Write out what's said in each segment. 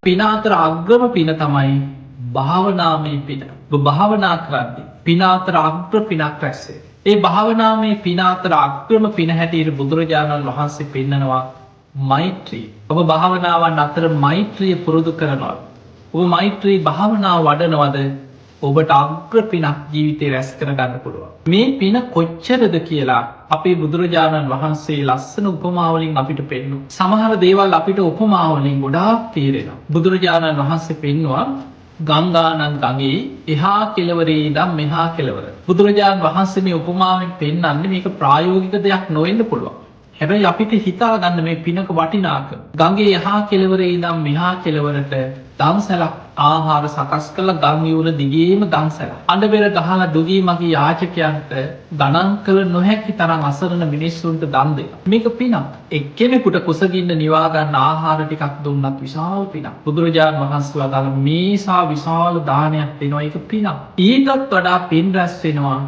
පින අතර අග්‍රම පින තමයි භාවනාමය පින. ඔබ භාවනා කරද්දී පින අතර අග්‍ර පිනක් රැස් වෙනවා. ඒ භාවනාමය පින අතර අග්‍රම පින හැටියට බුදුරජාණන් වහන්සේ පෙන්නනවා මෛත්‍රී. ඔබ භාවනාවන් අතර මෛත්‍රිය පුරුදු කරනවා. ඔබ මෛත්‍රී භාවනාව වඩනවද ඔබට අග්‍ර පිනක් ජීවිතේ රැස් කරගන්න පුළුවන්. මේ පින කොච්චරද කියලා අපේ බුදුරජාණන් වහන්සේ ලස්සන උපමාවලින් අපිට පෙන්වනවා. සමහර දේවල් අපිට උපමාවලින් ගොඩාක් තේරෙනවා. බුදුරජාණන් වහන්සේ පෙන්වුවා ගංගානම් ගඟේ එහා කෙළවරේ ඉඳන් මෙහා කෙළවර. බුදුරජාණන් වහන්සේ මේ උපමාවෙන් පෙන්වන්නේ මේක ප්‍රායෝගික දෙයක් නොවෙන්න පුළුවන්. හැබැයි අපිට හිතා ගන්න මේ පිනක වටිනාකම. ගඟේ එහා කෙළවරේ ඉඳන් මෙහා කෙළවරට දම්සැලක් ආහාර සකස් කළ ගම් යුල දිගේම දම්සැල. අඬබෙර ගහලා දුගී මගේ යාචකයන්ට ගණන් කළ නොහැකි තරම් අසරණ මිනිස්සුන්ට දන් දෙනවා. මේක පිනක්. එක්කෙනෙකුට කුසගින්න නිවා ගන්න ආහාර ටිකක් දුන්නත් විශාල පිනක්. බුදුරජාණන් වහන්සේ වදාළ මේසා විශාල දානයක් දෙනවා. ඒක පිනක්. ඊටත් වඩා පින් රැස් වෙනවා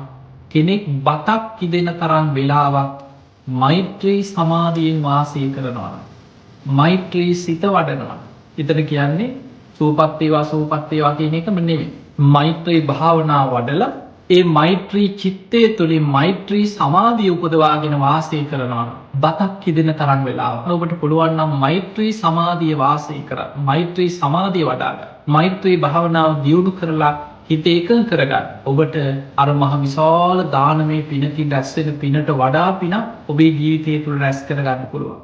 කෙනෙක් බතක් කිදෙන තරම් වෙලාවක් මෛත්‍රී සමාධියෙන් වාසය කරනවා. මෛත්‍රී සිත වඩනවා. එතන කියන්නේ සූපත් වේවා සූපත් වේවා කියන එකම නෙවෙයි. මෛත්‍රී භාවනාව වඩලා ඒ මෛත්‍රී චිත්තය තුළින් මෛත්‍රී සමාධිය උපදවාගෙන වාසය කරනවා. බතක් කිදෙන තරම් වෙලාවක්. ඔබට පුළුවන් නම් මෛත්‍රී සමාධිය වාසය කරන්න. මෛත්‍රී සමාධිය වඩා ගන්න. මෛත්‍රී භාවනාව දියුණු කරලා හිත එකඟ කරගන්න. ඔබට අර මහ විශාල දානමය පිනකින් රැස් වෙන පිනට වඩා පිනක් ඔබේ ජීවිතය තුළ රැස් කරගන්න පුළුවන්.